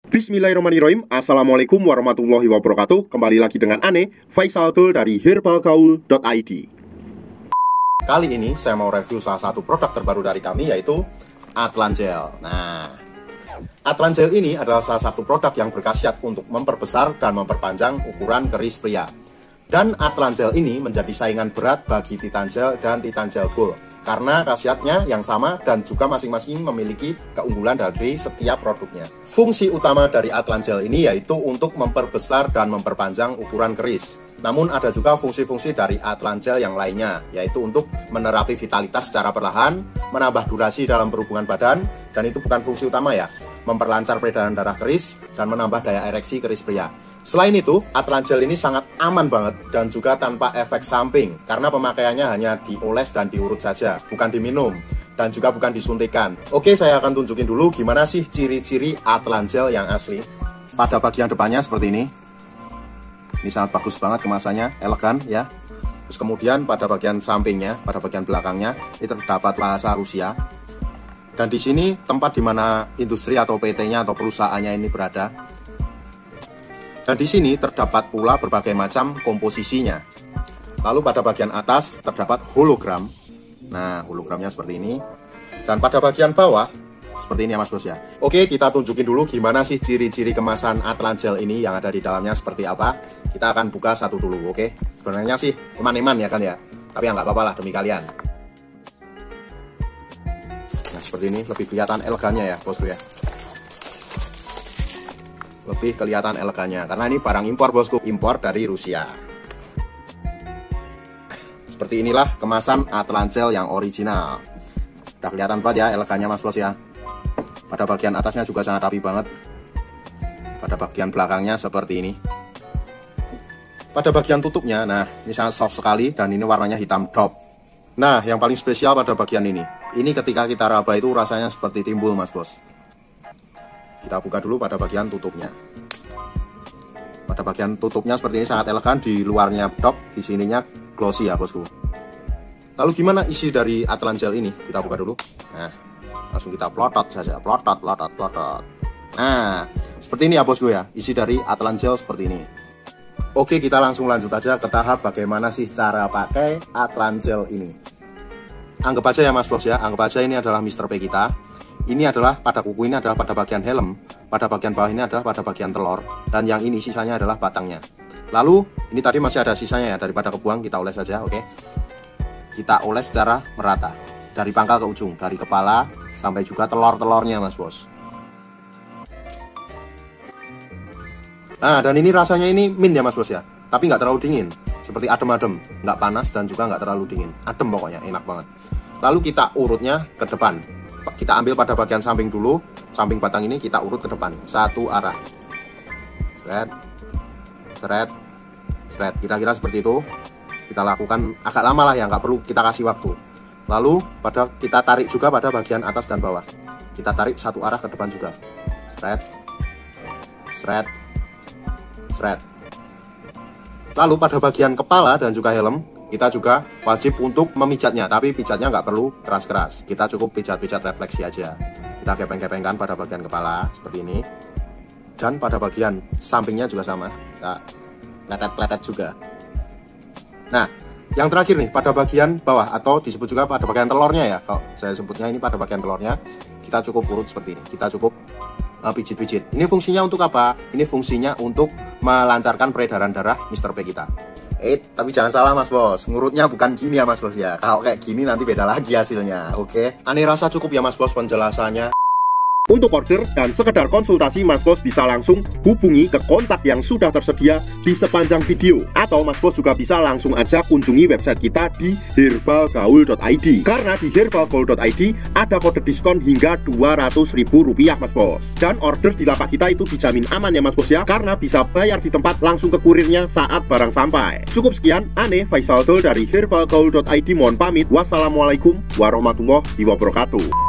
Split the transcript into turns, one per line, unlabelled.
Bismillahirrahmanirrahim. Assalamualaikum warahmatullahi wabarakatuh. Kembali lagi dengan Ane, Faisal Tul dari herbalgaul.id. Kali ini saya mau review salah satu produk terbaru dari kami, yaitu Atlan-Gel. Nah, Atlan-Gel ini adalah salah satu produk yang berkhasiat untuk memperbesar dan memperpanjang ukuran keris pria. Dan Atlan-Gel ini menjadi saingan berat bagi Titan-Gel dan Titan-Gel Gold, karena khasiatnya yang sama dan juga masing-masing memiliki keunggulan dari setiap produknya. Fungsi utama dari Atlan-Gel ini yaitu untuk memperbesar dan memperpanjang ukuran keris. Namun ada juga fungsi-fungsi dari Atlan-Gel yang lainnya, yaitu untuk menerapi vitalitas secara perlahan, menambah durasi dalam berhubungan badan, dan itu bukan fungsi utama ya, memperlancar peredaran darah keris, dan menambah daya ereksi keris pria. Selain itu, Atlan-Gel ini sangat aman banget dan juga tanpa efek samping, karena pemakaiannya hanya dioles dan diurut saja, bukan diminum dan juga bukan disuntikan. Oke, saya akan tunjukin dulu gimana sih ciri-ciri Atlan-Gel yang asli. Pada bagian depannya seperti ini. Ini sangat bagus banget kemasannya, elegan ya. Terus kemudian pada bagian sampingnya, pada bagian belakangnya, ini terdapat bahasa Rusia. Dan di sini tempat di mana industri atau PT-nya atau perusahaannya ini berada. Dan di sini terdapat pula berbagai macam komposisinya. Lalu pada bagian atas terdapat hologram. Nah, hologramnya seperti ini. Dan pada bagian bawah seperti ini ya Mas Bos ya. Oke, kita tunjukin dulu gimana sih ciri-ciri kemasan Atlan-Gel ini, yang ada di dalamnya seperti apa. Kita akan buka satu dulu, oke. Sebenarnya sih eman-eman ya kan ya. Tapi ya nggak apa-apa lah demi kalian. Nah, seperti ini lebih kelihatan elegannya ya bosku ya. Lebih kelihatan elegannya karena ini barang impor bosku, impor dari Rusia. Seperti inilah kemasan Atlan-Gel yang original. Udah kelihatan banget ya elegannya Mas Bos ya. Pada bagian atasnya juga sangat rapi banget. Pada bagian belakangnya seperti ini. Pada bagian tutupnya, nah ini sangat soft sekali dan ini warnanya hitam drop. Nah, yang paling spesial pada bagian ini ketika kita raba itu rasanya seperti timbul Mas Bos. Kita buka dulu pada bagian tutupnya. Pada bagian tutupnya seperti ini sangat elegan, di luarnya drop, di sininya glossy ya bosku. Lalu gimana isi dari Atlan-Gel ini? Kita buka dulu. Nah, langsung kita plotot saja, plotot. Nah, seperti ini ya bosku ya, isi dari Atlan-Gel seperti ini. Oke, kita langsung lanjut aja ke tahap bagaimana sih cara pakai Atlan-Gel ini. Anggap aja ya Mas Bos ya, anggap aja ini adalah Mr. P kita. Ini adalah pada kuku, ini adalah pada bagian helm, pada bagian bawah ini adalah pada bagian telur, dan yang ini sisanya adalah batangnya. Lalu ini tadi masih ada sisanya ya, daripada kebuang kita oles saja, oke. Kita oles secara merata dari pangkal ke ujung, dari kepala sampai juga telur-telurnya Mas Bos. Nah, dan ini rasanya ini mint ya Mas Bos ya, tapi nggak terlalu dingin, seperti adem-adem, nggak panas dan juga nggak terlalu dingin, adem pokoknya, enak banget. Lalu kita urutnya ke depan. Kita ambil pada bagian samping dulu, samping batang ini kita urut ke depan, satu arah. Seret. Kira-kira seperti itu. Kita lakukan agak lama lah ya, nggak perlu kita kasih waktu. Lalu kita tarik juga pada bagian atas dan bawah. Kita tarik satu arah ke depan juga. Seret. Lalu pada bagian kepala dan juga helm, kita juga wajib untuk memijatnya, tapi pijatnya nggak perlu keras-keras. Kita cukup pijat-pijat refleksi aja. Kita kepeng-kepengkan pada bagian kepala seperti ini, dan pada bagian sampingnya juga sama. Kita pletet-pletet juga. Nah, yang terakhir nih pada bagian bawah, atau disebut juga pada bagian telurnya ya. Kalau saya sebutnya ini pada bagian telurnya, kita cukup urut seperti ini. Kita cukup pijit-pijit. Ini fungsinya untuk apa? Ini fungsinya untuk melancarkan peredaran darah Mr. P kita. Tapi jangan salah Mas Bos, ngurutnya bukan gini ya Mas Bos ya. Kalau kayak gini nanti beda lagi hasilnya, oke? Ane rasa cukup ya Mas Bos penjelasannya. Untuk order dan sekedar konsultasi, Mas Bos bisa langsung hubungi ke kontak yang sudah tersedia di sepanjang video. Atau Mas Bos juga bisa langsung aja kunjungi website kita di herbalgaul.id. Karena di herbalgaul.id ada kode diskon hingga Rp200.000 Mas Bos. Dan order di lapak kita itu dijamin aman ya Mas Bos ya, karena bisa bayar di tempat langsung ke kurirnya saat barang sampai. Cukup sekian, Ane Faisal Tul dari herbalgaul.id mohon pamit. Wassalamualaikum warahmatullahi wabarakatuh.